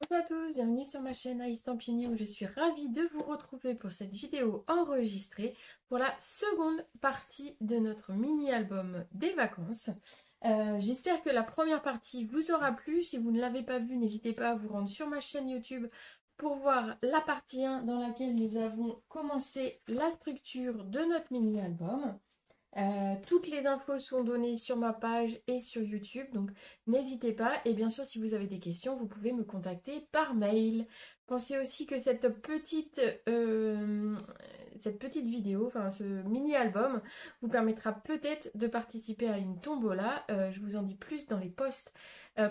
Bonjour à tous, bienvenue sur ma chaîne Aïe Stampini où je suis ravie de vous retrouver pour cette vidéo enregistrée pour la seconde partie de notre mini-album des vacances. J'espère que la première partie vous aura plu. Si vous ne l'avez pas vue, n'hésitez pas à vous rendre sur ma chaîne YouTube pour voir la partie 1 dans laquelle nous avons commencé la structure de notre mini-album. Toutes les infos sont données sur ma page et sur YouTube, donc n'hésitez pas. Et bien sûr, si vous avez des questions, vous pouvez me contacter par mail. Pensez aussi que cette petite vidéo, enfin ce mini-album, vous permettra peut-être de participer à une tombola. Je vous en dis plus dans les posts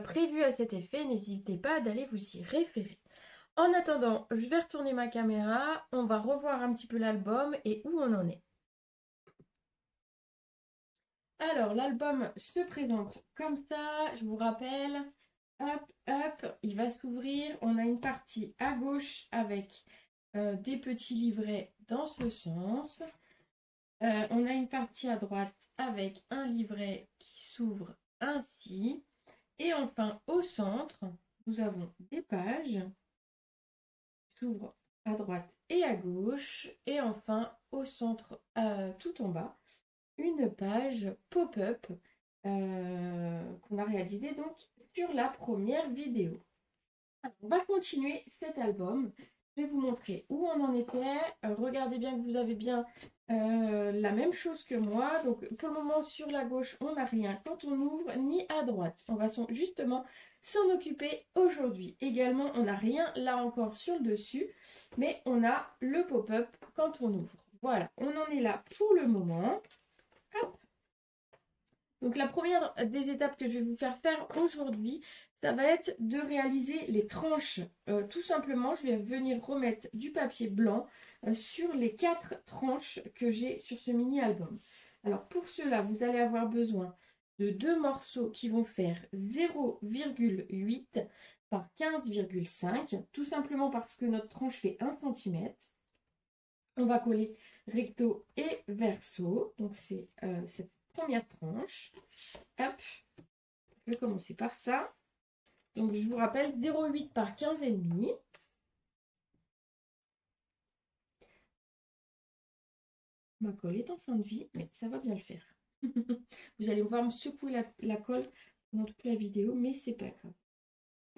prévus à cet effet. N'hésitez pas d'aller vous y référer. En attendant, je vais retourner ma caméra. On va revoir un petit peu l'album et où on en est. Alors, l'album se présente comme ça, je vous rappelle. Hop, hop, il va s'ouvrir. On a une partie à gauche avec des petits livrets dans ce sens. On a une partie à droite avec un livret qui s'ouvre ainsi. Et enfin, au centre, nous avons des pages qui s'ouvrent à droite et à gauche. Et enfin, au centre, tout en bas, une page pop-up qu'on a réalisée donc sur la première vidéo. Alors, on va continuer cet album. Je vais vous montrer où on en était. Regardez bien que vous avez bien la même chose que moi. Donc pour le moment sur la gauche, on n'a rien quand on ouvre, ni à droite. On va justement s'en occuper aujourd'hui. Également, on n'a rien là encore sur le dessus, mais on a le pop-up quand on ouvre. Voilà, on en est là pour le moment. Hop. Donc la première des étapes que je vais vous faire aujourd'hui, ça va être de réaliser les tranches. Tout simplement, je vais venir remettre du papier blanc sur les 4 tranches que j'ai sur ce mini-album. Alors pour cela, vous allez avoir besoin de 2 morceaux qui vont faire 0,8 par 15,5, tout simplement parce que notre tranche fait 1 cm. On va coller recto et verso, donc c'est cette première tranche. Hop, je vais commencer par ça. Donc je vous rappelle 0,8 par 15,5. Ma colle est en fin de vie, mais ça va bien le faire. Vous allez voir me secouer la colle pendant toute la vidéo, mais c'est pas grave.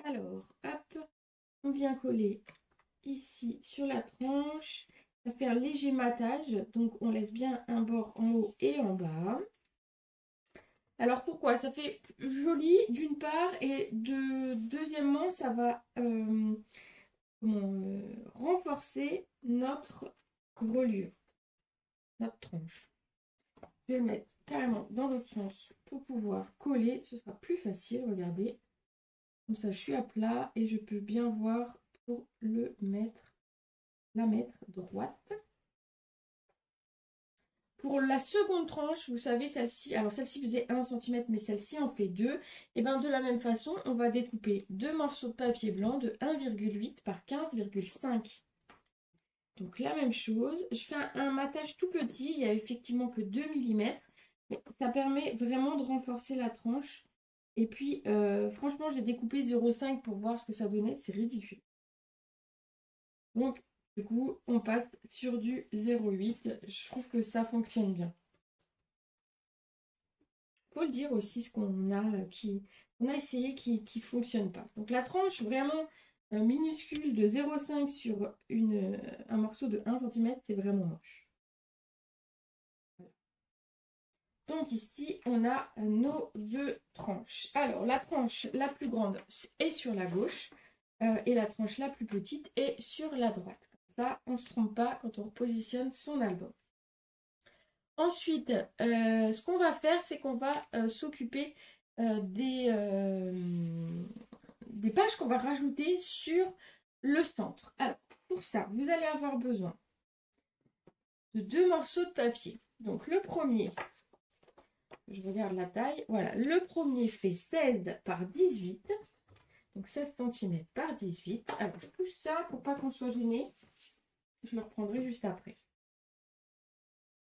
Alors, hop, on vient coller ici sur la tranche. Ça fait un léger matage, donc on laisse bien un bord en haut et en bas. Alors pourquoi? Ça fait joli d'une part et deuxièmement ça va renforcer notre reliure, notre tranche. Je vais le mettre carrément dans l'autre sens pour pouvoir coller, ce sera plus facile, regardez. Comme ça je suis à plat et je peux bien voir pour la mettre droite. Pour la seconde tranche, vous savez, celle-ci, alors celle-ci faisait 1 cm, mais celle-ci en fait 2. Et bien de la même façon, on va découper 2 morceaux de papier blanc de 1,8 par 15,5. Donc la même chose, je fais un matage tout petit, il n'y a effectivement que 2 mm, mais ça permet vraiment de renforcer la tranche. Et puis, franchement, j'ai découpé 0,5 pour voir ce que ça donnait, c'est ridicule. Donc, du coup, on passe sur du 0,8. Je trouve que ça fonctionne bien. Il faut le dire aussi, ce qu'on a essayé qui ne fonctionne pas. Donc, la tranche vraiment minuscule de 0,5 sur un morceau de 1 cm, c'est vraiment moche. Donc ici, on a nos 2 tranches. Alors, la tranche la plus grande est sur la gauche et la tranche la plus petite est sur la droite. Comme ça, on ne se trompe pas quand on repositionne son album. Ensuite, ce qu'on va faire, c'est qu'on va s'occuper des pages qu'on va rajouter sur le centre. Alors, pour ça, vous allez avoir besoin de 2 morceaux de papier. Donc, le premier, je regarde la taille, voilà, le premier fait 16 par 18, donc 16 cm par 18. Alors, je pousse ça pour pas qu'on soit gêné. Je le reprendrai juste après.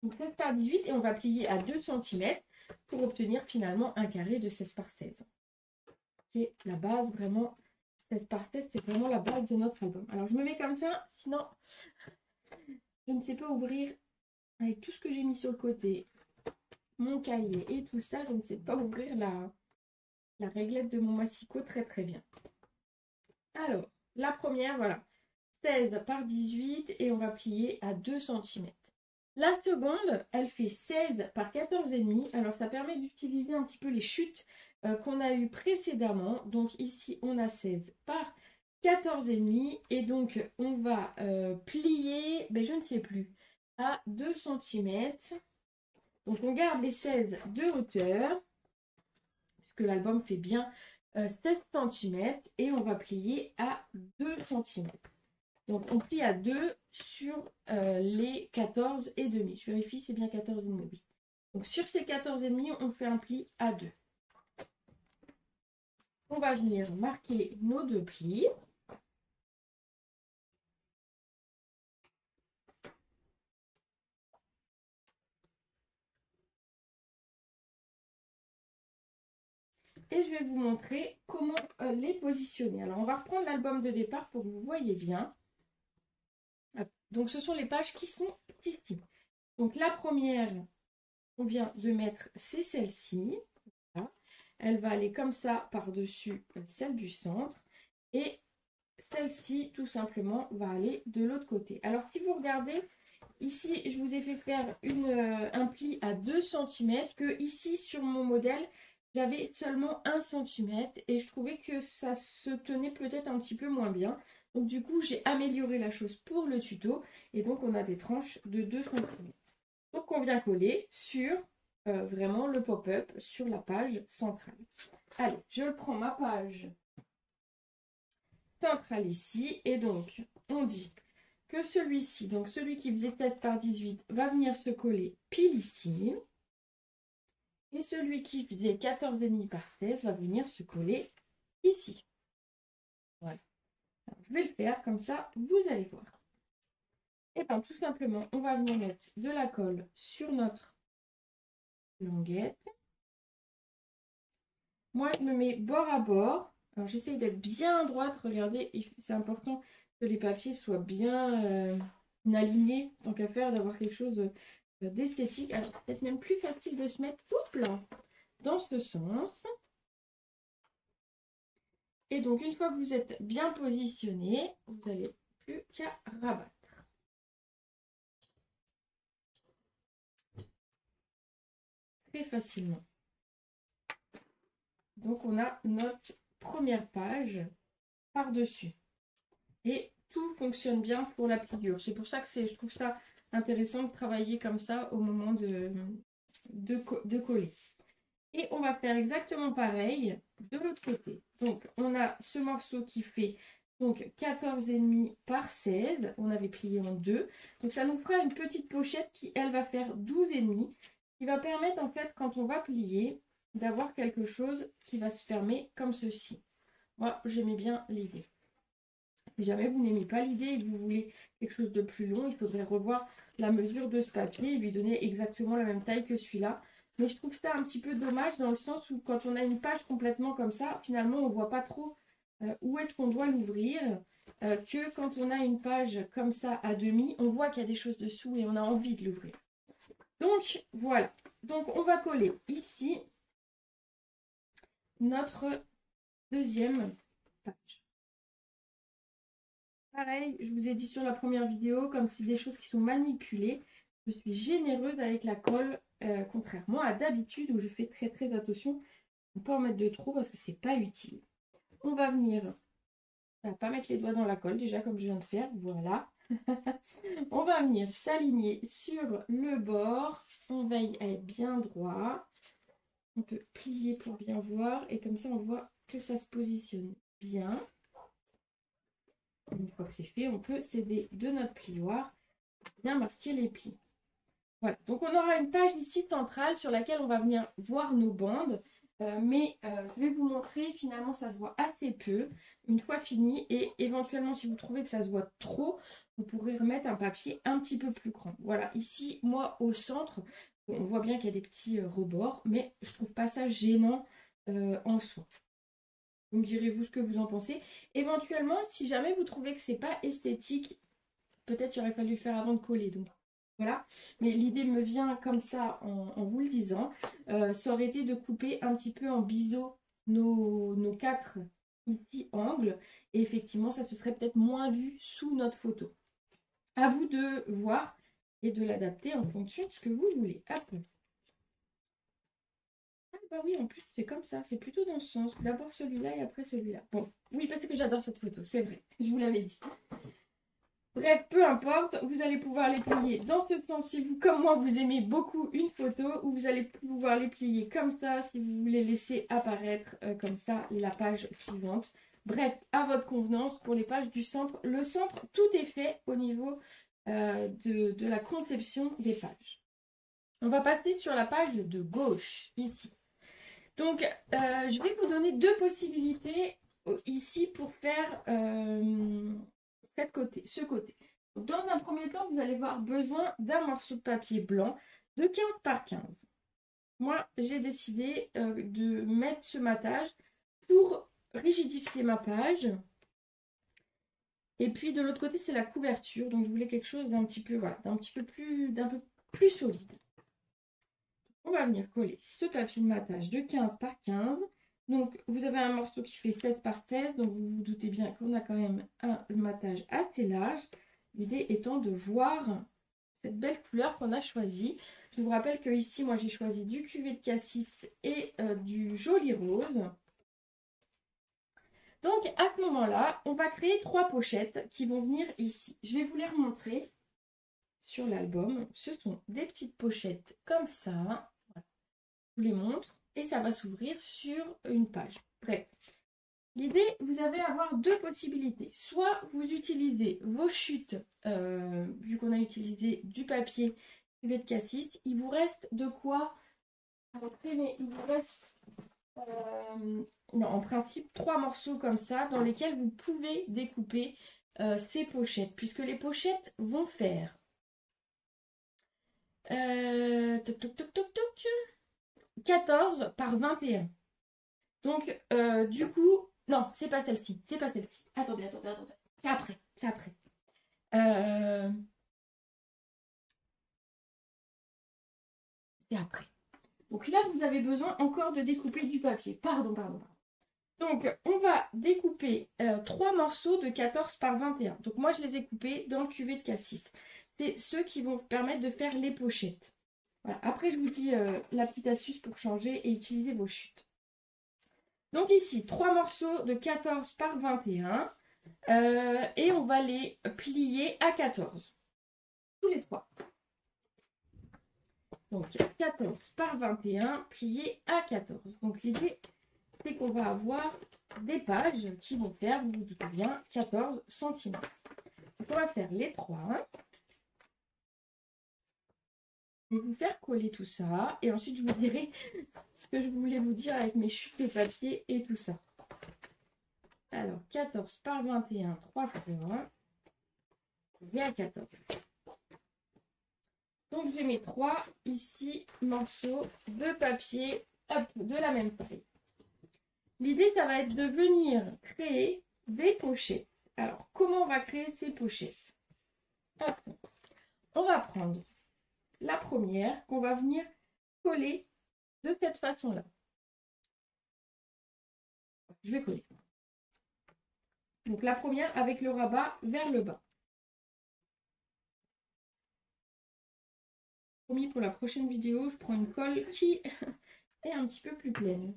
Donc 16 par 18 et on va plier à 2 cm pour obtenir finalement un carré de 16 par 16. Qui est la base vraiment 16 par 16, c'est vraiment la base de notre album. Alors je me mets comme ça, sinon je ne sais pas ouvrir avec tout ce que j'ai mis sur le côté, mon cahier et tout ça, je ne sais pas ouvrir la réglette de mon massicot très bien. Alors, la première, voilà, 16 par 18 et on va plier à 2 cm. La seconde, elle fait 16 par 14,5. Alors, ça permet d'utiliser un petit peu les chutes qu'on a eues précédemment. Donc, ici, on a 16 par 14,5. Et donc, on va plier, ben, je ne sais plus, à 2 cm. Donc, on garde les 16 de hauteur, puisque l'album fait bien 16 cm. Et on va plier à 2 cm. Donc, on plie à 2 sur les 14,5. Je vérifie, c'est bien 14,5, oui. Donc, sur ces 14,5, on fait un pli à 2. On va venir marquer nos 2 plis. Et je vais vous montrer comment les positionner. Alors, on va reprendre l'album de départ pour que vous voyez bien. Donc, ce sont les pages qui sont ici. Donc, la première qu'on vient de mettre, c'est celle-ci. Voilà. Elle va aller comme ça par-dessus celle du centre. Et celle-ci, tout simplement, va aller de l'autre côté. Alors, si vous regardez, ici, je vous ai fait faire un pli à 2 cm, que ici, sur mon modèle, j'avais seulement 1 cm et je trouvais que ça se tenait peut-être un petit peu moins bien. Donc, du coup, j'ai amélioré la chose pour le tuto et donc, on a des tranches de 2 cm. Donc, on vient coller sur vraiment le pop-up sur la page centrale. Allez, je prends ma page centrale ici et donc, on dit que celui-ci, donc celui qui faisait 16 par 18, va venir se coller pile ici. Et celui qui faisait 14,5 par 16 va venir se coller ici. Voilà. Alors, je vais le faire comme ça, vous allez voir. Et bien tout simplement, on va venir mettre de la colle sur notre languette. Moi, je me mets bord à bord. Alors, j'essaye d'être bien droite. Regardez, c'est important que les papiers soient bien alignés. Tant qu'à faire, d'avoir quelque chose d'esthétique. Alors, c'est peut-être même plus facile de se mettre là, dans ce sens. Et donc, une fois que vous êtes bien positionné, vous n'allez plus qu'à rabattre. Très facilement. Donc, on a notre première page par-dessus. Et tout fonctionne bien pour la pliure. C'est pour ça que je trouve ça intéressant de travailler comme ça au moment de coller. Et on va faire exactement pareil de l'autre côté. Donc, on a ce morceau qui fait donc 14,5 par 16. On avait plié en 2. Donc, ça nous fera une petite pochette qui, elle, va faire 12,5. Qui va permettre, en fait, quand on va plier, d'avoir quelque chose qui va se fermer comme ceci. Moi, j'aimais bien l'idée. Si jamais vous n'aimez pas l'idée et que vous voulez quelque chose de plus long, il faudrait revoir la mesure de ce papier et lui donner exactement la même taille que celui-là. Mais je trouve ça un petit peu dommage dans le sens où quand on a une page complètement comme ça, finalement on ne voit pas trop où est-ce qu'on doit l'ouvrir. Que quand on a une page comme ça à demi, on voit qu'il y a des choses dessous et on a envie de l'ouvrir. Donc voilà. Donc on va coller ici notre deuxième page. Pareil, je vous ai dit sur la première vidéo, comme c'est des choses qui sont manipulées, je suis généreuse avec la colle, contrairement à d'habitude où je fais très attention à ne pas en mettre de trop parce que c'est pas utile. On va venir, pas mettre les doigts dans la colle déjà comme je viens de faire, voilà. On va venir s'aligner sur le bord, on veille à être bien droit. On peut plier pour bien voir et comme ça on voit que ça se positionne bien. Une fois que c'est fait, on peut s'aider de notre plioir pour bien marquer les plis. Voilà, donc on aura une page ici centrale sur laquelle on va venir voir nos bandes. Je vais vous montrer, finalement ça se voit assez peu une fois fini. Et éventuellement si vous trouvez que ça se voit trop, vous pourrez remettre un papier un petit peu plus grand. Voilà, ici, moi au centre, on voit bien qu'il y a des petits rebords, mais je trouve pas ça gênant en soi. Vous me direz vous ce que vous en pensez. Éventuellement, si jamais vous trouvez que c'est pas esthétique, peut-être il aurait fallu le faire avant de coller. Donc voilà. Mais l'idée me vient comme ça en vous le disant. Ça aurait été de couper un petit peu en biseau nos quatre ici angles. Et effectivement, ça se serait peut-être moins vu sous notre photo. À vous de voir et de l'adapter en fonction de ce que vous voulez. Hop. Ah bah oui, en plus, c'est comme ça. C'est plutôt dans ce sens. D'abord celui-là et après celui-là. Bon, oui, parce que j'adore cette photo, c'est vrai. Je vous l'avais dit. Bref, peu importe, vous allez pouvoir les plier dans ce sens si vous, comme moi, vous aimez beaucoup une photo, ou vous allez pouvoir les plier comme ça si vous voulez laisser apparaître comme ça la page suivante. Bref, à votre convenance pour les pages du centre. Le centre, tout est fait au niveau de la conception des pages. On va passer sur la page de gauche, ici. Donc, je vais vous donner deux possibilités ici pour faire ce côté. Donc, dans un premier temps, vous allez avoir besoin d'un morceau de papier blanc de 15 par 15. Moi, j'ai décidé de mettre ce matage pour rigidifier ma page. Et puis, de l'autre côté, c'est la couverture. Donc, je voulais quelque chose d'un petit peu plus solide. On va venir coller ce papier de matage de 15 par 15. Donc, vous avez un morceau qui fait 16 par 16. Donc, vous vous doutez bien qu'on a quand même un matage assez large. L'idée étant de voir cette belle couleur qu'on a choisie. Je vous rappelle que ici, moi, j'ai choisi du cuvée de cassis et du joli rose. Donc, à ce moment-là, on va créer 3 pochettes qui vont venir ici. Je vais vous les remontrer sur l'album. Ce sont des petites pochettes comme ça. Je vous les montre et ça va s'ouvrir sur une page. Bref, l'idée, vous allez avoir deux possibilités. Soit vous utilisez vos chutes, vu qu'on a utilisé du papier cuvée de cassis, il vous reste de quoi imprimer. Il vous reste en principe 3 morceaux comme ça dans lesquels vous pouvez découper ces pochettes, puisque les pochettes vont faire toc, toc, toc, toc, toc, 14 par 21. Donc, du coup, non, c'est pas celle-ci. C'est pas celle-ci. Attendez. C'est après. C'est après. C'est après. Donc là, vous avez besoin encore de découper du papier. Pardon. Donc, on va découper 3 morceaux de 14 par 21. Donc, moi, je les ai coupés dans le cuvée de cassis. C'est ceux qui vont vous permettre de faire les pochettes. Voilà. Après, je vous dis la petite astuce pour changer et utiliser vos chutes. Donc ici, 3 morceaux de 14 par 21. Et on va les plier à 14. Tous les 3. Donc 14 par 21, pliés à 14. Donc l'idée, c'est qu'on va avoir des pages qui vont faire, vous vous doutez bien, 14 cm. Donc on va faire les 3. Je vais vous faire coller tout ça. Et ensuite, je vous dirai ce que je voulais vous dire avec mes chutes de papier et tout ça. Alors, 14 par 21, 3 fois. Et à 14. Donc, j'ai mes 3 ici morceaux de papier de la même taille. L'idée, ça va être de venir créer des pochettes. Alors, comment on va créer ces pochettes? Hop. On va prendre la première qu'on va venir coller de cette façon-là. Je vais coller. Donc, la première avec le rabat vers le bas. Promis, pour la prochaine vidéo, je prends une colle qui est un petit peu plus pleine.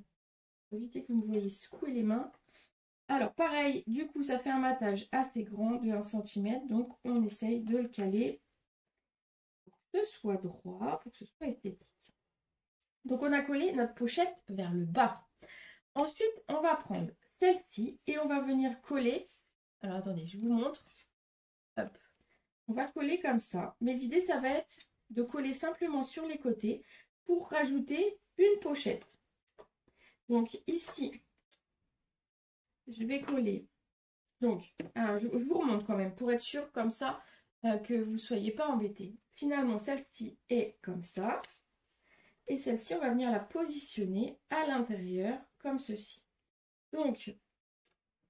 Pour éviter que vous me voyez secouer les mains. Alors, pareil, du coup, ça fait un matage assez grand de 1 cm. Donc, on essaye de le caler pour que ce soit droit, pour que ce soit esthétique. Donc, on a collé notre pochette vers le bas. Ensuite, on va prendre celle-ci et on va venir coller. Alors, attendez, je vous montre. Hop. On va coller comme ça. Mais l'idée, ça va être de coller simplement sur les côtés pour rajouter une pochette. Donc, ici, je vais coller. Donc, je vous remonte quand même pour être sûr comme ça que vous ne soyez pas embêtés. Finalement, celle-ci est comme ça. Et celle-ci, on va venir la positionner à l'intérieur comme ceci. Donc,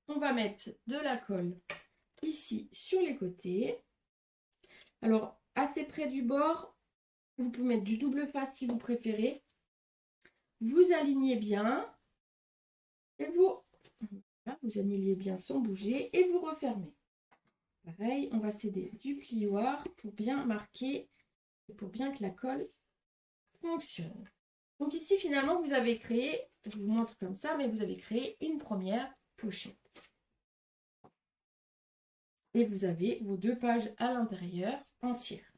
on va mettre de la colle ici sur les côtés. Alors, assez près du bord, vous pouvez mettre du double face si vous préférez. Vous alignez bien et vous alignez bien sans bouger et vous refermez. Pareil, on va céder du plioir pour bien marquer et pour bien que la colle fonctionne. Donc ici, finalement, vous avez créé, je vous montre comme ça, mais vous avez créé une première pochette. Et vous avez vos 2 pages à l'intérieur entières.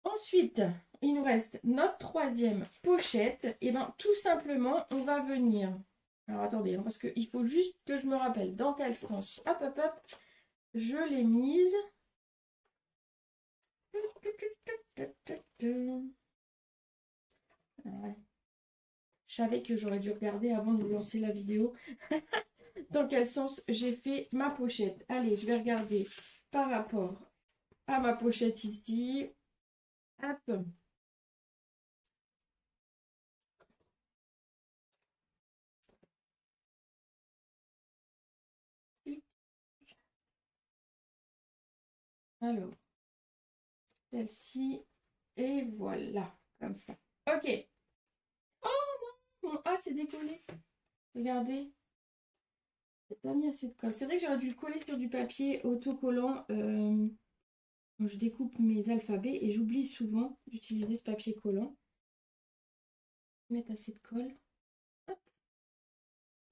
Ensuite, il nous reste notre 3e pochette. Et bien, tout simplement, on va venir... Alors, attendez, hein, parce qu'il faut juste que je me rappelle dans quel sens. Hop, hop, hop. Je l'ai mise. Ouais. Je savais que j'aurais dû regarder avant de lancer la vidéo. Dans quel sens j'ai fait ma pochette. Allez, je vais regarder par rapport à ma pochette ici. Hop. Alors, celle-ci. Et voilà, comme ça. Ok. Oh non, mon A s'est décollé. Regardez. J'ai pas mis assez de colle. C'est vrai que j'aurais dû le coller sur du papier autocollant. Je découpe mes alphabets et j'oublie souvent d'utiliser ce papier collant. Mettre assez de colle. Hop.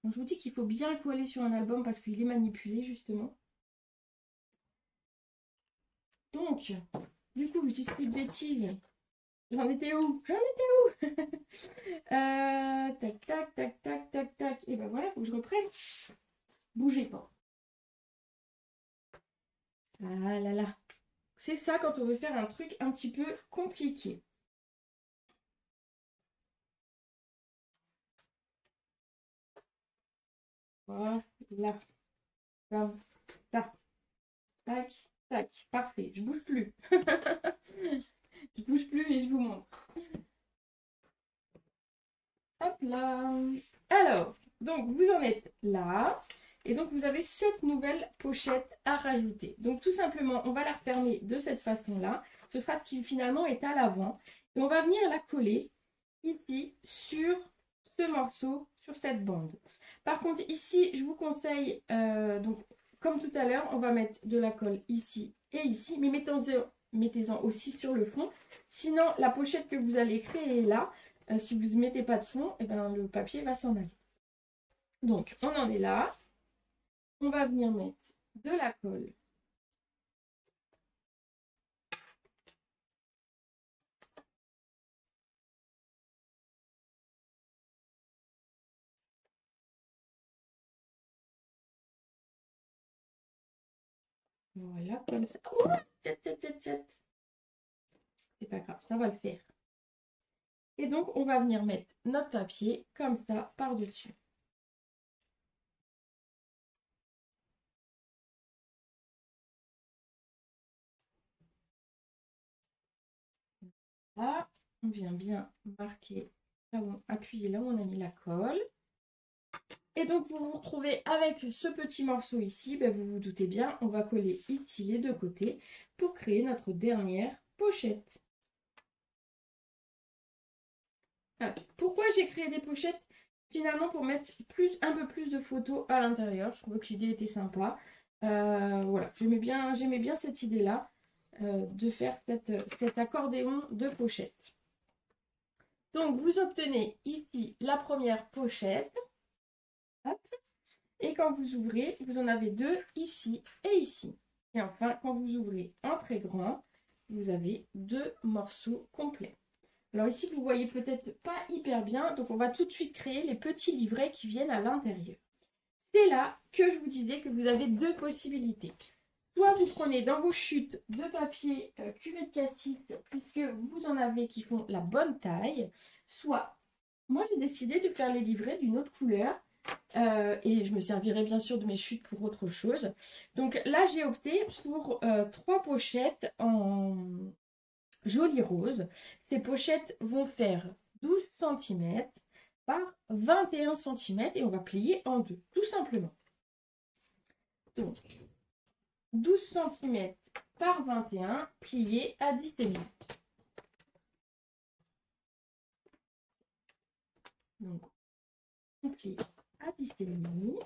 Donc, je vous dis qu'il faut bien coller sur un album parce qu'il est manipulé justement. Donc, du coup, je dis plus de bêtises. J'en étais où? Tac, tac, tac, tac, tac, tac. Et ben voilà, il faut que je reprenne. Bougez pas. Ah là là. C'est ça quand on veut faire un truc un petit peu compliqué. Voilà. Comme ça. Tac, tac. Parfait. Je bouge plus. Je bouge plus et je vous montre. Hop là. Alors, donc vous en êtes là. Et donc vous avez cette nouvelle pochette à rajouter. Donc tout simplement, on va la refermer de cette façon-là. Ce sera ce qui finalement est à l'avant. Et on va venir la coller ici sur ce morceau, sur cette bande. Par contre, ici, je vous conseille, donc comme tout à l'heure, on va mettre de la colle ici et ici. Mais mettez-en aussi sur le fond. Sinon, la pochette que vous allez créer là, si vous ne mettez pas de fond, et ben, le papier va s'en aller. Donc, on en est là. On va venir mettre de la colle. Voilà, comme ça. Oh, c'est pas grave, ça va le faire. Et donc, on va venir mettre notre papier comme ça par-dessus. Là, on vient bien marquer, appuyer là où on a mis la colle. Et donc, vous vous retrouvez avec ce petit morceau ici. Ben, vous vous doutez bien, on va coller ici les 2 côtés pour créer notre dernière pochette. Pourquoi j'ai créé des pochettes? Finalement, pour mettre un peu plus de photos à l'intérieur. Je trouvais que l'idée était sympa. Voilà, j'aimais bien cette idée-là de faire cet accordéon de pochette. Donc, vous obtenez ici la première pochette. Hop. Et quand vous ouvrez, vous en avez 2 ici et ici. Et enfin, quand vous ouvrez en très grand, vous avez 2 morceaux complets. Alors ici, vous ne voyez peut-être pas hyper bien, donc on va tout de suite créer les petits livrets qui viennent à l'intérieur. C'est là que je vous disais que vous avez 2 possibilités. Soit vous prenez dans vos chutes de papier cuvée de cassis, puisque vous en avez qui font la bonne taille. Soit, moi j'ai décidé de faire les livrets d'une autre couleur. Et je me servirai bien sûr de mes chutes pour autre chose. Donc là, j'ai opté pour 3 pochettes en joli rose. Ces pochettes vont faire 12 cm. par 21 cm et on va plier en deux, tout simplement. Donc, 12 cm par 21, plié à 10,5. Donc, on plie à 10,5.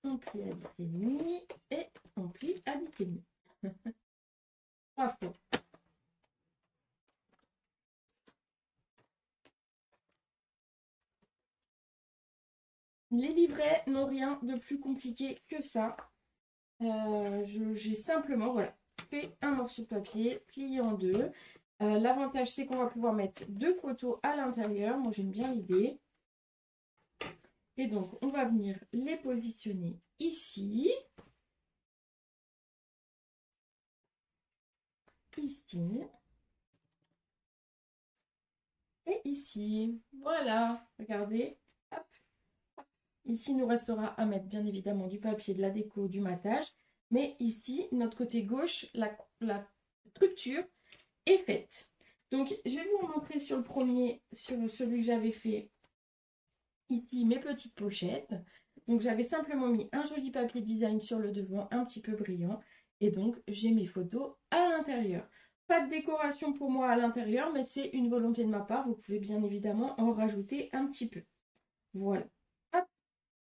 On plie à 10,5 et on plie à 10,5. 3 fois. Les livrets n'ont rien de plus compliqué que ça. J'ai simplement, voilà, fait un morceau de papier, plié en deux. L'avantage, c'est qu'on va pouvoir mettre deux photos à l'intérieur. Moi, j'aime bien l'idée. Et donc, on va venir les positionner ici. Ici. Et ici. Voilà, regardez. Hop. Ici, il nous restera à mettre bien évidemment du papier, de la déco, du matage. Mais ici, notre côté gauche, la structure est faite. Donc, je vais vous montrer sur le premier, sur celui que j'avais fait ici, mes petites pochettes. Donc, j'avais simplement mis un joli papier design sur le devant, un petit peu brillant. Et donc, j'ai mes photos à l'intérieur. Pas de décoration pour moi à l'intérieur, mais c'est une volonté de ma part. Vous pouvez bien évidemment en rajouter un petit peu. Voilà. Hop,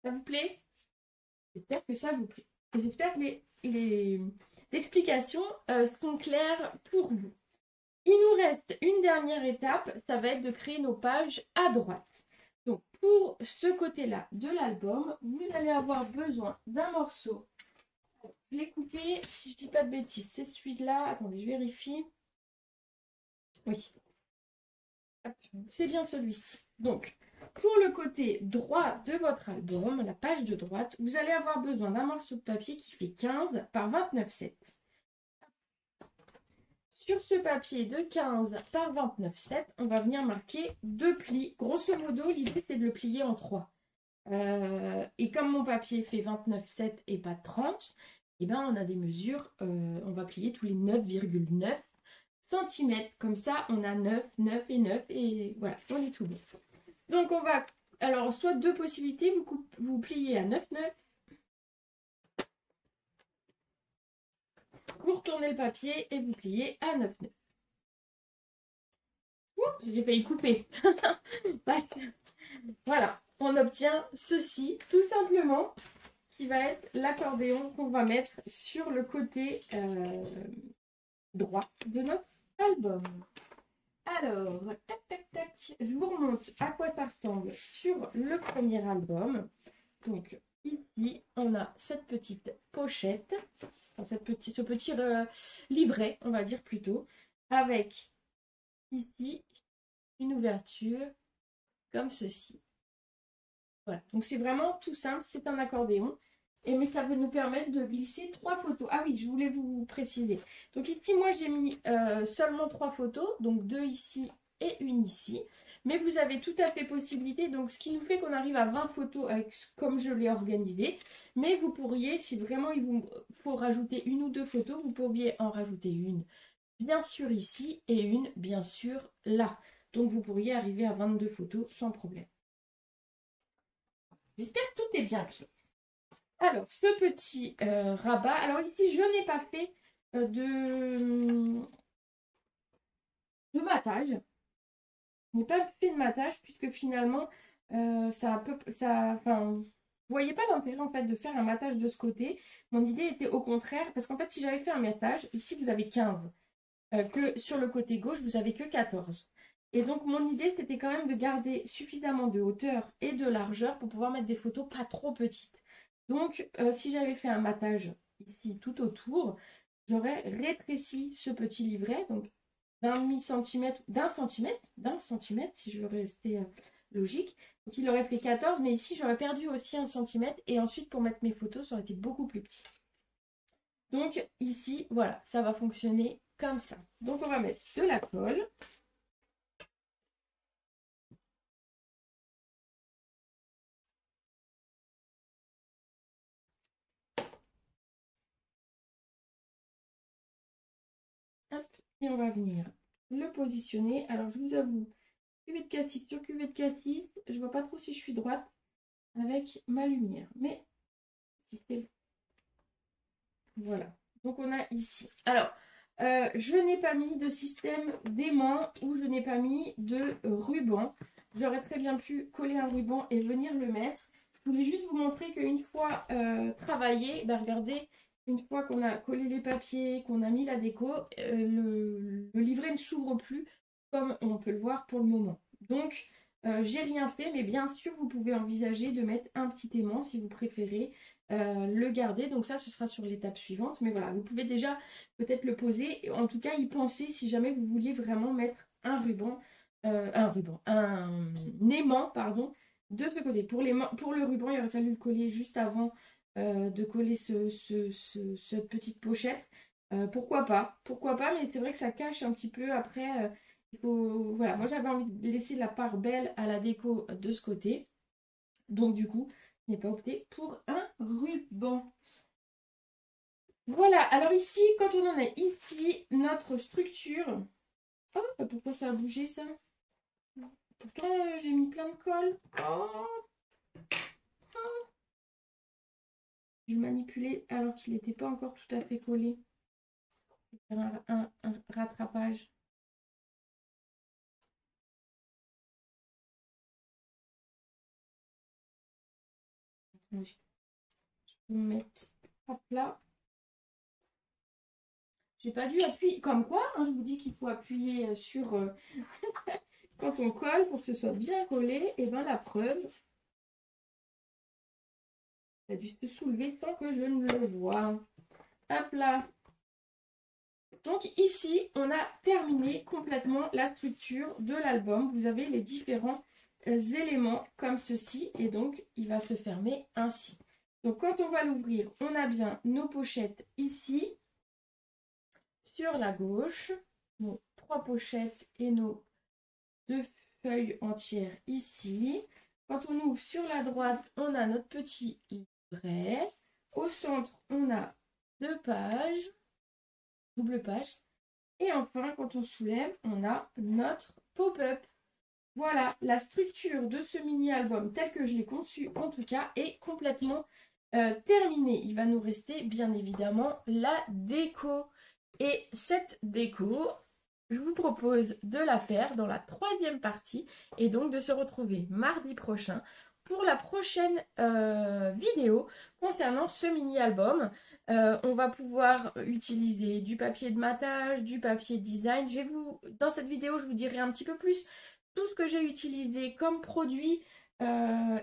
ça vous plaît? J'espère que ça vous plaît. J'espère que les explications sont claires pour vous. Il nous reste une dernière étape, ça va être de créer nos pages à droite. Donc pour ce côté-là de l'album, vous allez avoir besoin d'un morceau. Je l'ai coupé, si je ne dis pas de bêtises, c'est celui-là. Attendez, je vérifie. Oui. C'est bien celui-ci. Donc, pour le côté droit de votre album, la page de droite, vous allez avoir besoin d'un morceau de papier qui fait 15 par 29,7. Sur ce papier de 15 par 29,7, on va venir marquer deux plis. Grosso modo, l'idée, c'est de le plier en 3. Et comme mon papier fait 29,7 et pas 30, eh ben, on a des mesures, on va plier tous les 9,9 cm. Comme ça, on a 9, 9 et 9 et voilà, on est tout bon. Donc, on va, alors, soit deux possibilités, vous pliez à 9,9. Vous retournez le papier et vous pliez à 9,9. J'ai failli couper. Voilà, on obtient ceci, tout simplement, qui va être l'accordéon qu'on va mettre sur le côté droit de notre album. Alors, tac, tac, tac, je vous remonte à quoi ça ressemble sur le premier album. Donc, ici, on a cette petite pochette, enfin, ce petit livret, on va dire plutôt, avec ici une ouverture comme ceci. Voilà, donc c'est vraiment tout simple, c'est un accordéon. Mais ça va nous permettre de glisser 3 photos. Ah oui, je voulais vous préciser. Donc ici, moi, j'ai mis seulement 3 photos. Donc 2 ici et une ici. Mais vous avez tout à fait possibilité. Donc ce qui nous fait qu'on arrive à 20 photos avec comme je l'ai organisé. Mais vous pourriez, si vraiment il vous faut rajouter une ou deux photos, vous pourriez en rajouter une, bien sûr ici, et une, bien sûr, là. Donc vous pourriez arriver à 22 photos sans problème. J'espère que tout est bien clair. Alors, ce petit rabat. Alors ici, je n'ai pas fait de matage. Je n'ai pas fait de matage puisque finalement, vous voyez pas l'intérêt en fait de faire un matage de ce côté. Mon idée était au contraire, parce qu'en fait, si j'avais fait un matage, ici vous avez 15, que sur le côté gauche, vous avez que 14. Et donc, mon idée, c'était quand même de garder suffisamment de hauteur et de largeur pour pouvoir mettre des photos pas trop petites. Donc, si j'avais fait un matage ici tout autour, j'aurais rétréci ce petit livret, donc d'un centimètre, si je veux rester logique. Donc, il aurait fait 14, mais ici, j'aurais perdu aussi 1 centimètre. Et ensuite, pour mettre mes photos, ça aurait été beaucoup plus petit. Donc, ici, voilà, ça va fonctionner comme ça. Donc, on va mettre de la colle. Et on va venir le positionner. Alors je vous avoue, cuvée de cassis sur cuvée de cassis, je vois pas trop si je suis droite avec ma lumière. Mais si c'est... Voilà. Donc on a ici. Alors, je n'ai pas mis de système d'aimant ou je n'ai pas mis de ruban. J'aurais très bien pu coller un ruban et venir le mettre. Je voulais juste vous montrer qu'une fois travaillé, bah regardez, une fois qu'on a collé les papiers, qu'on a mis la déco, le livret ne s'ouvre plus comme on peut le voir pour le moment. Donc, j'ai rien fait, mais bien sûr, vous pouvez envisager de mettre un petit aimant si vous préférez le garder. Donc ça, ce sera sur l'étape suivante. Mais voilà, vous pouvez déjà peut-être le poser. En tout cas, y penser si jamais vous vouliez vraiment mettre un ruban, un aimant, pardon, de ce côté. Pour le ruban, il aurait fallu le coller juste avant de coller cette petite pochette. Pourquoi pas? Pourquoi pas? Mais c'est vrai que ça cache un petit peu après. Il faut, voilà, moi j'avais envie de laisser la part belle à la déco de ce côté. Donc du coup, je n'ai pas opté pour un ruban. Voilà, alors ici, quand on en est ici, notre structure... Oh, pourquoi ça a bougé ça? Pourtant, j'ai mis plein de colle. Oh, je manipulais alors qu'il n'était pas encore tout à fait collé. Je vais faire un rattrapage. Je peux me mettre hop là. J'ai pas dû appuyer, comme quoi, hein, je vous dis qu'il faut appuyer sur quand on colle pour que ce soit bien collé. Et bien la preuve, ça a dû se soulever sans que je ne le voie. Hop là. Donc ici, on a terminé complètement la structure de l'album. Vous avez les différents éléments comme ceci. Et donc, il va se fermer ainsi. Donc quand on va l'ouvrir, on a bien nos pochettes ici. Sur la gauche, nos 3 pochettes et nos 2 feuilles entières ici. Quand on ouvre sur la droite, on a notre petit livret. Au centre, on a 2 pages, double page. Et enfin, quand on soulève, on a notre pop-up. Voilà, la structure de ce mini-album, tel que je l'ai conçu en tout cas, est complètement terminée. Il va nous rester bien évidemment la déco. Et cette déco, je vous propose de la faire dans la 3e partie et donc de se retrouver mardi prochain pour la prochaine vidéo concernant ce mini-album. On va pouvoir utiliser du papier de matage, du papier design. Dans cette vidéo, je vous dirai un petit peu plus tout ce que j'ai utilisé comme produit.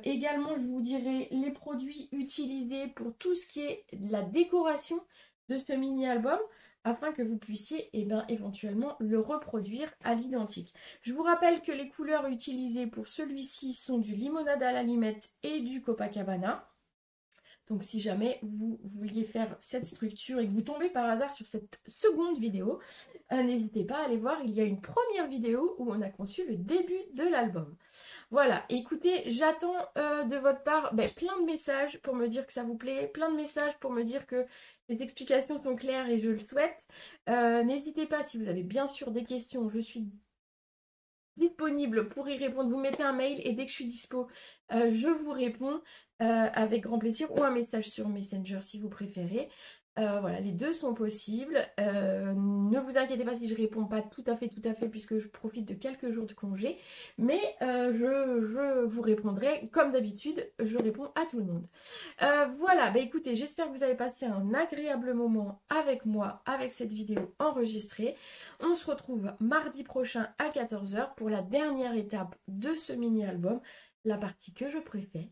Également, je vous dirai les produits utilisés pour tout ce qui est la décoration de ce mini-album, afin que vous puissiez éventuellement le reproduire à l'identique. Je vous rappelle que les couleurs utilisées pour celui-ci sont du limonade à la limette et du Copacabana. Donc si jamais vous vouliez faire cette structure et que vous tombez par hasard sur cette seconde vidéo, n'hésitez pas à aller voir, il y a une première vidéo où on a conçu le début de l'album. Voilà, écoutez, j'attends de votre part plein de messages pour me dire que ça vous plaît, plein de messages pour me dire que les explications sont claires et je le souhaite. N'hésitez pas, si vous avez bien sûr des questions, je suis disponible pour y répondre. Vous mettez un mail et dès que je suis dispo, je vous réponds avec grand plaisir, ou un message sur Messenger si vous préférez. Voilà, les deux sont possibles. Ne vous inquiétez pas si je réponds pas tout à fait, puisque je profite de quelques jours de congé. Mais je vous répondrai comme d'habitude. Je réponds à tout le monde. Voilà, écoutez, j'espère que vous avez passé un agréable moment avec moi, avec cette vidéo enregistrée. On se retrouve mardi prochain à 14 h pour la dernière étape de ce mini-album, la partie que je préfère,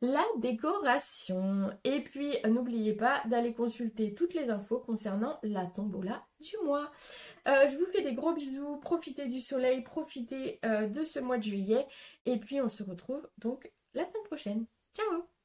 la décoration. Et puis n'oubliez pas d'aller consulter toutes les infos concernant la tombola du mois. Je vous fais des gros bisous, profitez du soleil, profitez de ce mois de juillet et puis on se retrouve donc la semaine prochaine. Ciao!